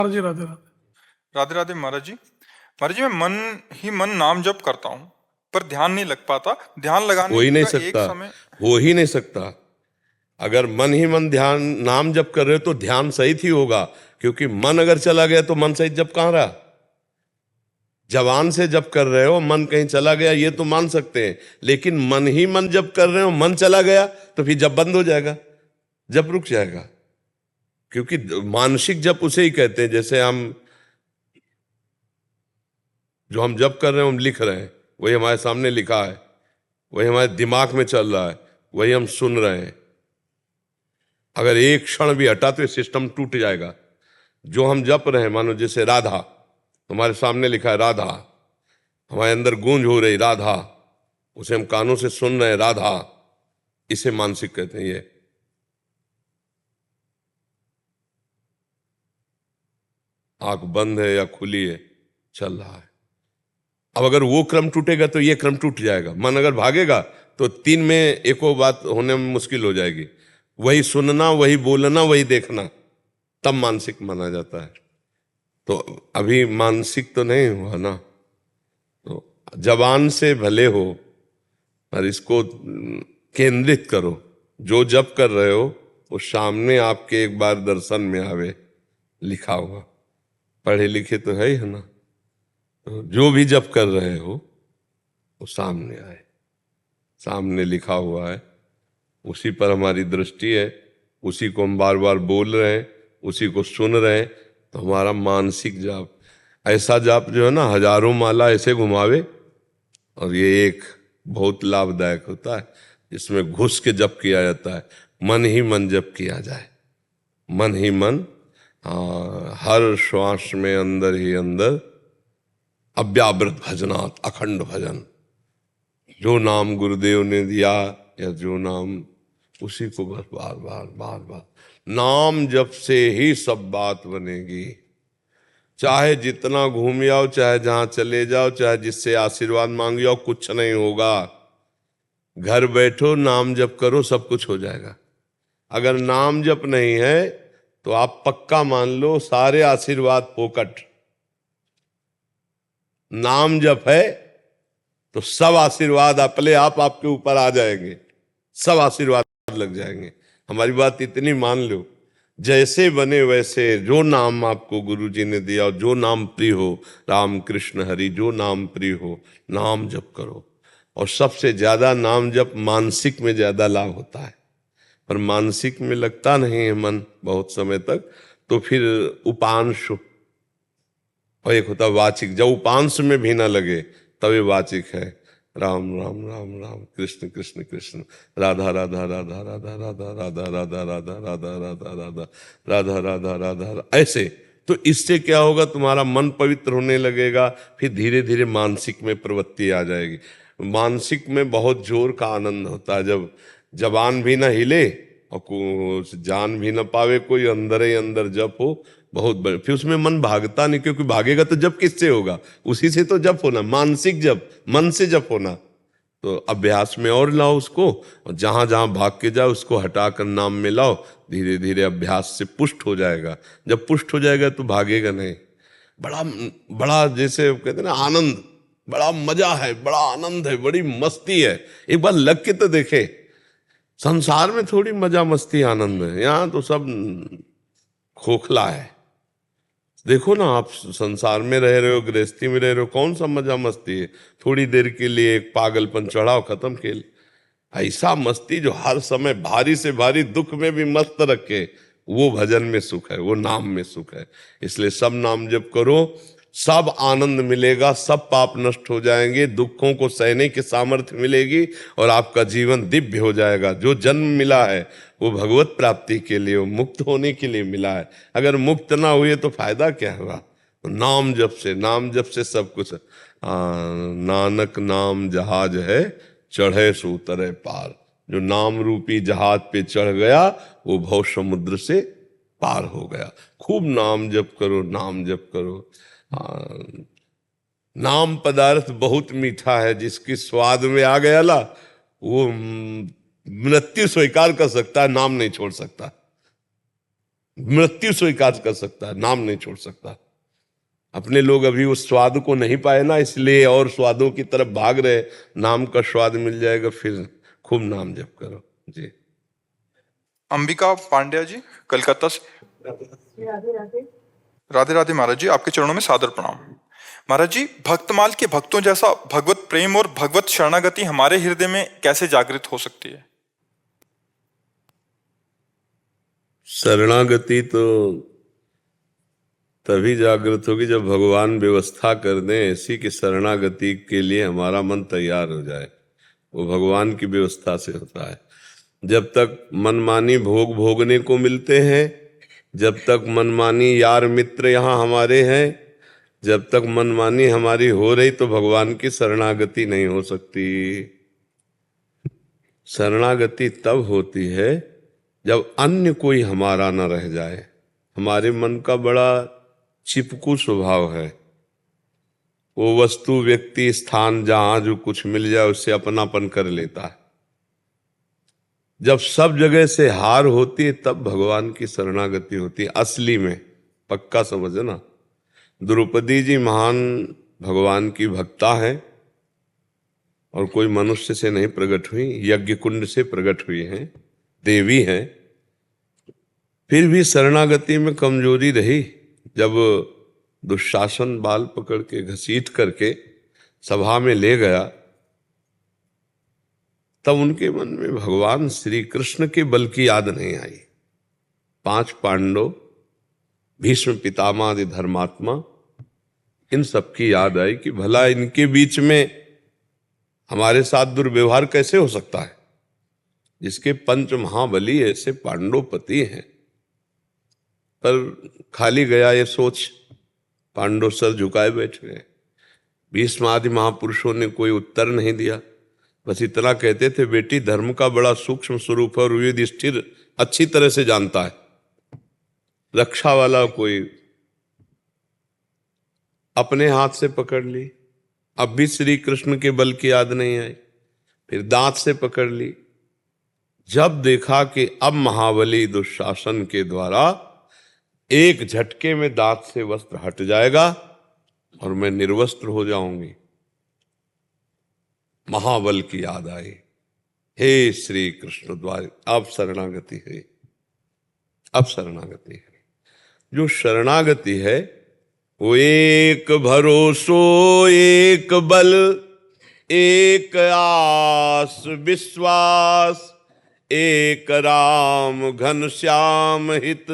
महाराज जी राधे राधे। राधे राधे महाराज जी। महाराज जी, मैं मन ही मन नाम जप करता हूँ पर ध्यान नहीं लग पाता। ध्यान हो लगाने ही नहीं का एक सकता, समय हो ही नहीं सकता। अगर मन ही मन ध्यान नाम जप कर रहे हो तो ध्यान सहित ही होगा, क्योंकि मन अगर चला गया तो मन सहित जप कहां रहा। जवान से जप कर रहे हो, मन कहीं चला गया ये तो मान सकते हैं, लेकिन मन ही मन जप कर रहे हो, मन चला गया तो फिर जप बंद हो जाएगा, जप रुक जाएगा। क्योंकि मानसिक जप उसे ही कहते हैं, जैसे हम जप कर रहे हैं, हम लिख रहे हैं, वही हमारे सामने लिखा है, वही हमारे दिमाग में चल रहा है, वही हम सुन रहे हैं। अगर एक क्षण भी हटा तो ये सिस्टम टूट जाएगा। जो हम जप रहे हैं, मानो जैसे राधा, हमारे सामने लिखा है राधा, हमारे अंदर गूंज हो रही राधा, उसे हम कानों से सुन रहे हैं राधा, इसे मानसिक कहते हैं। ये आंख बंद है या खुली है, चल रहा है। अब अगर वो क्रम टूटेगा तो ये क्रम टूट जाएगा। मन अगर भागेगा तो तीन में एको बात होने में मुश्किल हो जाएगी। वही सुनना, वही बोलना, वही देखना, तब मानसिक माना जाता है। तो अभी मानसिक तो नहीं हुआ ना, तो जबान से भले हो और इसको केंद्रित करो। जो जप कर रहे हो वो सामने आपके एक बार दर्शन में आवे, लिखा हुआ। पढ़े लिखे तो है ही ना, तो जो भी जप कर रहे हो वो सामने आए, सामने लिखा हुआ है, उसी पर हमारी दृष्टि है, उसी को हम बार बार बोल रहे हैं, उसी को सुन रहे हैं। तो हमारा मानसिक जाप, ऐसा जाप जो है ना, हजारों माला ऐसे घुमावे, और ये एक बहुत लाभदायक होता है, जिसमें घुस के जप किया जाता है। मन ही मन जप किया जाए, मन ही मन, हर श्वास में अंदर ही अंदर अव्यावृत भजनात्, अखंड भजन। जो नाम गुरुदेव ने दिया या जो नाम, उसी को बस बार बार बार बार। नाम जप से ही सब बात बनेगी। चाहे जितना घूम आओ, चाहे जहां चले जाओ, चाहे जिससे आशीर्वाद मांग आओ, कुछ नहीं होगा। घर बैठो, नाम जप करो, सब कुछ हो जाएगा। अगर नाम जप नहीं है तो आप पक्का मान लो सारे आशीर्वाद पोकट। नाम जप है तो सब आशीर्वाद अपने आप आपके ऊपर आ जाएंगे, सब आशीर्वाद लग जाएंगे। हमारी बात इतनी मान लो, जैसे बने वैसे, जो नाम आपको गुरु जी ने दिया, जो नाम प्रिय हो, राम कृष्ण हरि, जो नाम प्रिय हो, नाम जप करो। और सबसे ज्यादा नाम जप मानसिक में ज्यादा लाभ होता है, पर मानसिक में लगता नहीं है मन बहुत समय तक। तो फिर उपांश, और एक होता वाचिक। जब उपांश में भी ना लगे तब ये वाचिक है। राम राम राम राम, कृष्ण कृष्ण कृष्ण, राधा राधा राधा राधा राधा राधा राधा राधा राधा राधा राधा राधा राधा राधा, ऐसे। तो इससे क्या होगा, तुम्हारा मन पवित्र होने लगेगा। फिर धीरे धीरे मानसिक में प्रवृत्ति आ जाएगी। मानसिक में बहुत जोर का आनंद होता है, जब जबान भी ना हिले और जान भी ना पावे कोई, अंदर ही अंदर जप हो, बहुत बड़े। फिर उसमें मन भागता नहीं, क्योंकि भागेगा तो जप किससे होगा, उसी से तो जप होना, मानसिक जप, मन से जप होना। तो अभ्यास में और लाओ उसको, और जहां जहां भाग के जाओ उसको हटाकर नाम में लाओ। धीरे धीरे अभ्यास से पुष्ट हो जाएगा। जब पुष्ट हो जाएगा तो भागेगा नहीं। बड़ा बड़ा, जैसे कहते हैं ना, आनंद, बड़ा मजा है, बड़ा आनंद है, बड़ी मस्ती है। एक बार लग के तो देखे। संसार में थोड़ी मजा मस्ती आनंद है, यहाँ तो सब खोखला है। देखो ना, आप संसार में रह रहे हो, गृहस्थी में रह रहे हो, कौन सा मजा मस्ती है। थोड़ी देर के लिए एक पागलपन चढ़ाओ, खत्म खेल। ऐसा मस्ती जो हर समय भारी से भारी दुख में भी मस्त रखे, वो भजन में सुख है, वो नाम में सुख है। इसलिए सब नाम जप करो, सब आनंद मिलेगा, सब पाप नष्ट हो जाएंगे, दुखों को सहने की सामर्थ्य मिलेगी, और आपका जीवन दिव्य हो जाएगा। जो जन्म मिला है वो भगवत प्राप्ति के लिए, वो मुक्त होने के लिए मिला है। अगर मुक्त ना हुए तो फायदा क्या हुआ। तो नाम जप से, नाम जप से सब कुछ। नानक नाम जहाज है, चढ़े सो उतरे पार। जो नाम रूपी जहाज पे चढ़ गया वो भव समुद्र से पार हो गया। खूब नाम जप करो, नाम जप करो। नाम पदार्थ बहुत मीठा है, जिसकी स्वाद में आ गया ना, वो मृत्यु स्वीकार कर सकता है, नाम नहीं छोड़ सकता। मृत्यु स्वीकार कर सकता है, नाम नहीं छोड़ सकता। अपने लोग अभी उस स्वाद को नहीं पाए ना, इसलिए और स्वादों की तरफ भाग रहे। नाम का स्वाद मिल जाएगा फिर खूब नाम जप करो जी। अंबिका पांड्या जी, कलकत्ता से। राधे राधे महाराज जी, आपके चरणों में सादर प्रणाम। महाराज जी, भक्तमाल के भक्तों जैसा भगवत प्रेम और भगवत शरणागति हमारे हृदय में कैसे जागृत हो सकती है? शरणागति तो तभी जागृत होगी जब भगवान व्यवस्था कर दें ऐसी कि शरणागति के लिए हमारा मन तैयार हो जाए। वो भगवान की व्यवस्था से होता है। जब तक मनमानी भोग भोगने को मिलते हैं, जब तक मनमानी यार मित्र यहाँ हमारे हैं, जब तक मनमानी हमारी हो रही तो भगवान की शरणागति नहीं हो सकती। शरणागति तब होती है जब अन्य कोई हमारा न रह जाए। हमारे मन का बड़ा चिपकू स्वभाव है। वो वस्तु, व्यक्ति, स्थान, जहां जो कुछ मिल जाए उससे अपनापन कर लेता है। जब सब जगह से हार होती है तब भगवान की शरणागति होती है असली में। पक्का समझना। द्रौपदी जी महान भगवान की भक्ता है और कोई मनुष्य से नहीं प्रकट हुई, यज्ञ कुंड से प्रकट हुई हैं, देवी हैं। फिर भी शरणागति में कमजोरी रही। जब दुशासन बाल पकड़ के घसीट करके सभा में ले गया तब उनके मन में भगवान श्री कृष्ण के बल की याद नहीं आई। 5 पांडव, भीष्म पितामह आदि धर्मात्मा, इन सब की याद आई कि भला इनके बीच में हमारे साथ दुर्व्यवहार कैसे हो सकता है, जिसके पंच महाबली ऐसे पांडवपति हैं। पर खाली गया ये सोच, पांडव सर झुकाए बैठ गए। भीष्म आदि महापुरुषों ने कोई उत्तर नहीं दिया, बस इतना कहते थे, बेटी धर्म का बड़ा सूक्ष्म स्वरूप है और युधिष्ठिर अच्छी तरह से जानता है। रक्षा वाला कोई अपने हाथ से पकड़ ली। अब भी श्री कृष्ण के बल की याद नहीं आई। फिर दांत से पकड़ ली। जब देखा कि अब महाबली दुशासन के द्वारा एक झटके में दांत से वस्त्र हट जाएगा और मैं निर्वस्त्र हो जाऊंगी, महाबल की याद आई। हे श्री कृष्ण द्वार, अब शरणागति है, अब शरणागति है। जो शरणागति है वो एक भरोसो, एक बल, एक आस विश्वास, एक राम घन श्याम हित,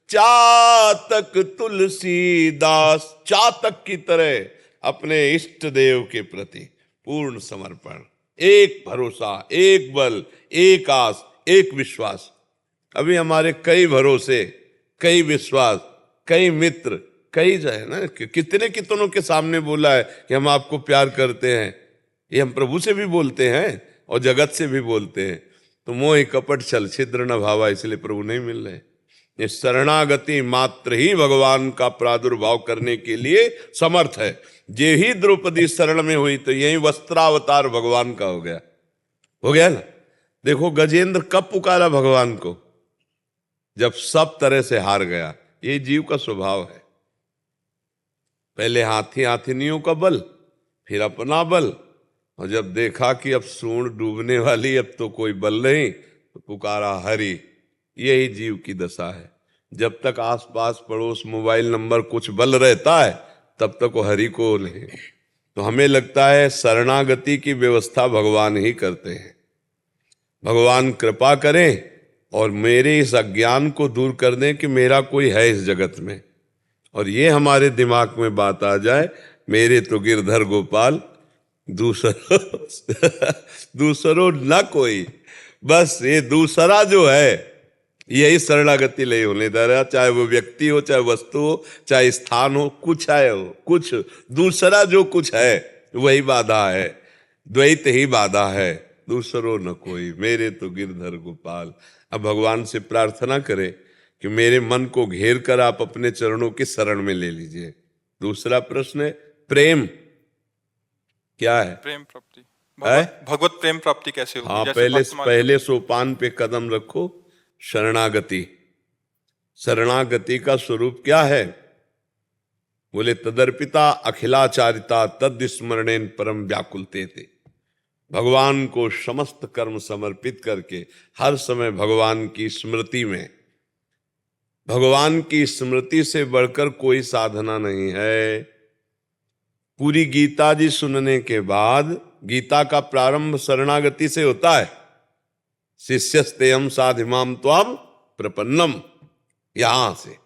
चातक तुलसीदास। चातक की तरह अपने इष्ट देव के प्रति पूर्ण समर्पण, एक भरोसा, एक बल, एक आस, एक विश्वास। अभी हमारे कई भरोसे, कई विश्वास, कई मित्र, कई जो है ना, कितने कितनों के सामने बोला है कि हम आपको प्यार करते हैं। ये हम प्रभु से भी बोलते हैं और जगत से भी बोलते हैं। तो मोह कपट छल छिद्र न भावा, इसलिए प्रभु नहीं मिल रहे। ये शरणागति मात्र ही भगवान का प्रादुर्भाव करने के लिए समर्थ है। जे ही द्रौपदी शरण में हुई तो यही वस्त्रावतार भगवान का हो गया। हो गया ना। देखो गजेंद्र कब पुकारा भगवान को, जब सब तरह से हार गया। ये जीव का स्वभाव है। पहले हाथी हाथिनियों का बल, फिर अपना बल, और जब देखा कि अब सूंड डूबने वाली, अब तो कोई बल नहीं, तो पुकारा हरि। यही जीव की दशा है। जब तक आसपास पड़ोस मोबाइल नंबर कुछ बल रहता है तब तक वो हरि को नहीं। तो हमें लगता है शरणागति की व्यवस्था भगवान ही करते हैं। भगवान कृपा करें और मेरे इस अज्ञान को दूर कर दें कि मेरा कोई है इस जगत में, और ये हमारे दिमाग में बात आ जाए, मेरे तो गिरधर गोपाल दूसरो न कोई। बस ये दूसरा जो है यही शरणागति नहीं होने दे रहा। चाहे वो व्यक्ति हो, चाहे वस्तु हो, चाहे स्थान हो, कुछ है हो, कुछ दूसरा जो कुछ है वही बाधा है। द्वैत ही बाधा है, दूसरो न कोई, मेरे तो गिरधर गोपाल। अब भगवान से प्रार्थना करें कि मेरे मन को घेर कर आप अपने चरणों की शरण में ले लीजिए। दूसरा प्रश्न है प्रेम क्या है? प्रेम प्राप्ति, है? भगवत प्रेम प्राप्ति कैसे होगी? हाँ, जैसे पहले सोपान पे कदम रखो, शरणागति। शरणागति का स्वरूप क्या है? बोले तदर्पिता अखिलाचारिता तद स्मरणेन परम व्याकुलते थे। भगवान को समस्त कर्म समर्पित करके हर समय भगवान की स्मृति में, भगवान की स्मृति से बढ़कर कोई साधना नहीं है। पूरी गीता जी सुनने के बाद, गीता का प्रारंभ शरणागति से होता है। शिष्यस्तेयम साधिमाम त्वाम प्रपन्नम, यहां से,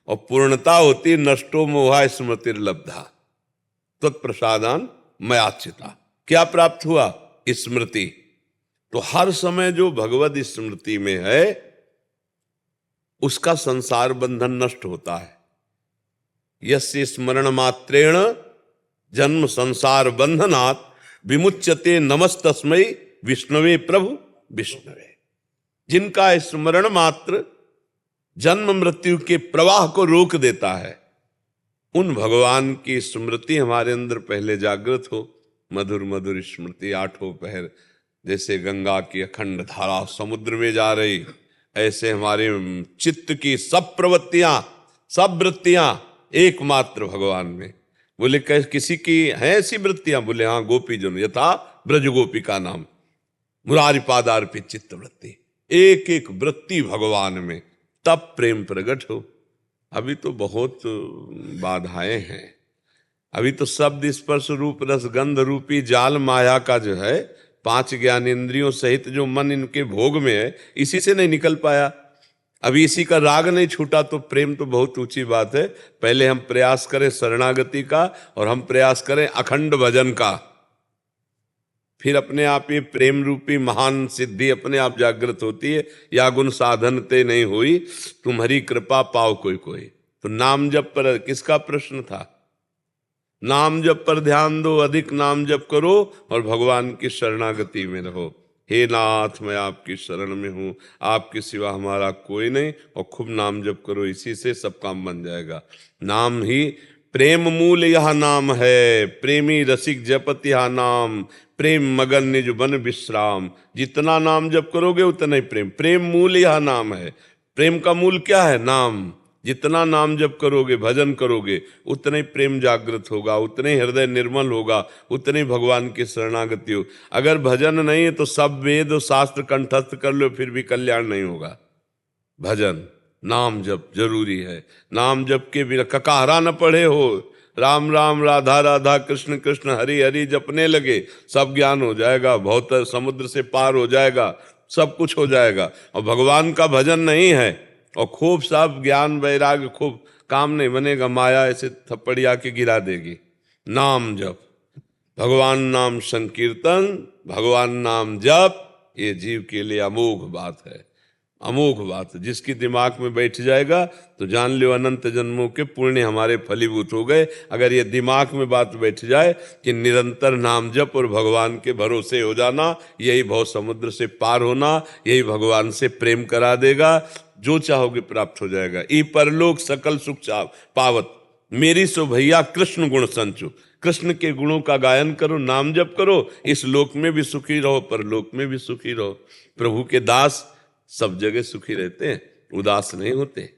और पूर्णता होती नष्टो मोहा स्मृतिर्लब्धा तत्प्रसादान मयाचिता। क्या प्राप्त हुआ? स्मृति। तो हर समय जो भगवद स्मृति में है उसका संसार बंधन नष्ट होता है। यस्य स्मरण मात्रेण जन्म संसार बंधनात् विमुच्यते नमस्तस्मै विष्णवे प्रभु विष्णवे। जिनका स्मरण मात्र जन्म मृत्यु के प्रवाह को रोक देता है, उन भगवान की स्मृति हमारे अंदर पहले जागृत हो। मधुर मधुर स्मृति आठों पहर जैसे गंगा की अखंड धारा समुद्र में जा रही, ऐसे हमारे चित्त की सब प्रवृत्तियां, सब वृत्तियां एकमात्र भगवान में। बोले किसी की है ऐसी वृत्तियां? बोले हाँ, गोपी जन यथा ब्रज गोपी का नाम मुरारी पादार्पित चित्त वृत्ति, एक एक वृत्ति भगवान में, तब प्रेम प्रकट हो। अभी तो बहुत बाधाएं हैं। अभी तो शब्द स्पर्श रूप रस गंध रूपी जाल माया का जो है, 5 ज्ञानेंद्रियों सहित जो मन इनके भोग में है, इसी से नहीं निकल पाया। अभी इसी का राग नहीं छूटा तो प्रेम तो बहुत ऊंची बात है। पहले हम प्रयास करें शरणागति का, और हम प्रयास करें अखंड भजन का, फिर अपने आप ये प्रेम रूपी महान सिद्धि अपने आप जागृत होती है। या गुण साधन ते नहीं हुई, तुम्हारी कृपा पाओ कोई कोई। तो नाम जप पर किसका प्रश्न था? नाम जप पर ध्यान दो, अधिक नाम जप करो और भगवान की शरणागति में रहो। हे नाथ, मैं आपकी शरण में हूं, आपके सिवा हमारा कोई नहीं, और खूब नाम जप करो, इसी से सब काम बन जाएगा। नाम ही प्रेम मूल यह नाम है, प्रेमी रसिक जपत यह नाम, प्रेम मगन निज बन विश्राम। जितना नाम जप करोगे उतना ही प्रेम, प्रेम मूल यह नाम है। प्रेम का मूल क्या है? नाम। जितना नाम जप करोगे, भजन करोगे, उतना ही प्रेम जागृत होगा, उतने ही हृदय निर्मल होगा, उतने ही भगवान की शरणागति हो। अगर भजन नहीं है तो सब वेद और शास्त्र कंठस्थ कर लो, फिर भी कल्याण नहीं होगा। भजन, नाम जप जरूरी है। नाम जप के बिना ककाहरा न पढ़े हो, राम राम राधा राधा कृष्ण कृष्ण हरि हरि जपने लगे, सब ज्ञान हो जाएगा, बहुत समुद्र से पार हो जाएगा, सब कुछ हो जाएगा। और भगवान का भजन नहीं है और खूब सब ज्ञान वैराग्य, खूब काम नहीं बनेगा, माया ऐसे थप्पड़िया के गिरा देगी। नाम जप, भगवान नाम संकीर्तन, भगवान नाम जप, ये जीव के लिए अमोघ बात है, अमोघ बात है। जिसकी दिमाग में बैठ जाएगा तो जान लो अनंत जन्मों के पुण्य हमारे फलीभूत हो गए। अगर ये दिमाग में बात बैठ जाए कि निरंतर नाम जप और भगवान के भरोसे हो जाना, यही भव समुद्र से पार होना, यही भगवान से प्रेम करा देगा, जो चाहोगे प्राप्त हो जाएगा। ई परलोक सकल सुख पावत, मेरी सो भैया कृष्ण गुण संचु। कृष्ण के गुणों का गायन करो, नाम जप करो, इस लोक में भी सुखी रहो, परलोक में भी सुखी रहो। प्रभु के दास सब जगह सुखी रहते हैं, उदास नहीं होते।